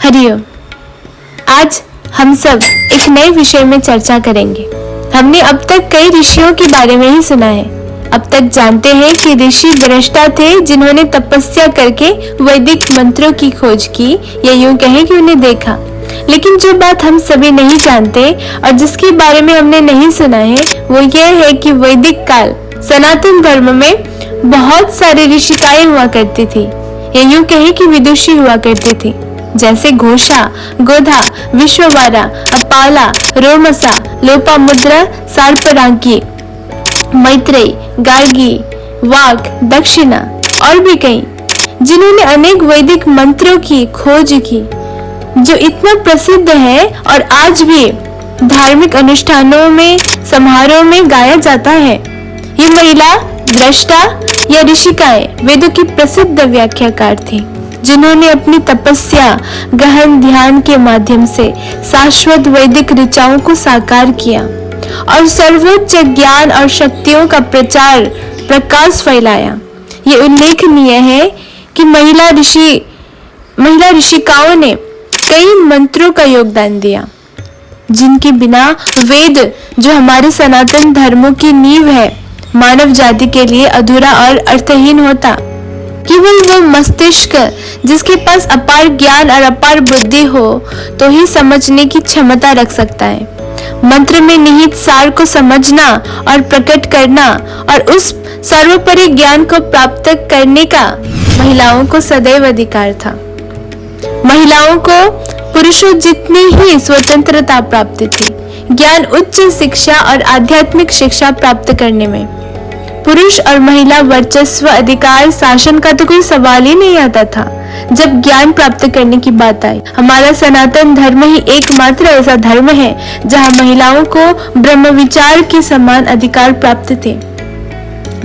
हरिओम। आज हम सब एक नए विषय में चर्चा करेंगे। हमने अब तक कई ऋषियों के बारे में ही सुना है। अब तक जानते हैं कि ऋषि दृष्टा थे जिन्होंने तपस्या करके वैदिक मंत्रों की खोज की, या यूं कहें कि उन्हें देखा। लेकिन जो बात हम सभी नहीं जानते और जिसके बारे में हमने नहीं सुना है वो ये है कि वैदिक काल सनातन धर्म में बहुत सारे ऋषिकाएं हुआ करती थी, या यूं कहें कि विदुषी हुआ करती थी, जैसे घोषा, गोधा, विश्ववारा, अपाला, रोमसा, लोपामुद्रा, सार्पराज्ञी, मैत्रेयी, गार्गी, वाक, दक्षिणा और भी कई, जिन्होंने अनेक वैदिक मंत्रों की खोज की जो इतना प्रसिद्ध है और आज भी धार्मिक अनुष्ठानों में, समारोह में गाया जाता है। ये महिला दृष्टा या ऋषिकाएं वेदों की प्रसिद्ध व्याख्याकार थी, जिन्होंने अपनी तपस्या, गहन ध्यान के माध्यम से शाश्वत वैदिक ऋचाओं को साकार किया और सर्वोच्च ज्ञान और शक्तियों का प्रकाश फैलाया। ये उल्लेखनीय है कि महिला ऋषिकाओं ने कई मंत्रों का योगदान दिया, जिनके बिना वेद, जो हमारे सनातन धर्मों की नींव है, मानव जाति के लिए अधूरा और अर्थहीन होता। केवल वो मस्तिष्क जिसके पास अपार ज्ञान और अपार बुद्धि हो तो ही समझने की क्षमता रख सकता है। मंत्र में निहित सार को समझना और प्रकट करना और उस सर्वोपरि ज्ञान को प्राप्त करने का महिलाओं को सदैव अधिकार था। महिलाओं को पुरुषों जितनी ही स्वतंत्रता प्राप्त थी ज्ञान, उच्च शिक्षा और आध्यात्मिक शिक्षा प्राप्त करने में। पुरुष और महिला वर्चस्व, अधिकार, शासन का तो कोई सवाल ही नहीं आता था जब ज्ञान प्राप्त करने की बात आई। हमारा सनातन धर्म ही एकमात्र ऐसा धर्म है जहां महिलाओं को ब्रह्म विचार के समान अधिकार प्राप्त थे।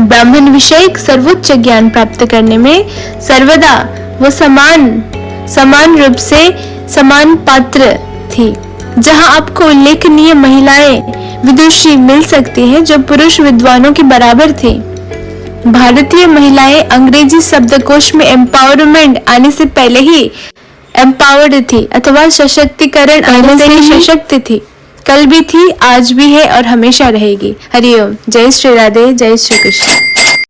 ब्राह्मण विषयक सर्वोच्च ज्ञान प्राप्त करने में सर्वदा वो समान रूप से समान पात्र थी। जहां आपको उल्लेखनीय महिलाएं विदुषी मिल सकती हैं जो पुरुष विद्वानों के बराबर थे। भारतीय महिलाएं अंग्रेजी शब्दकोश में एम्पावरमेंट आने से पहले ही एम्पावर्ड थी, अथवा सशक्तिकरण आने से सशक्त थी। कल भी थी, आज भी है और हमेशा रहेगी। हरिओम। जय श्री राधे, जय श्री कृष्ण।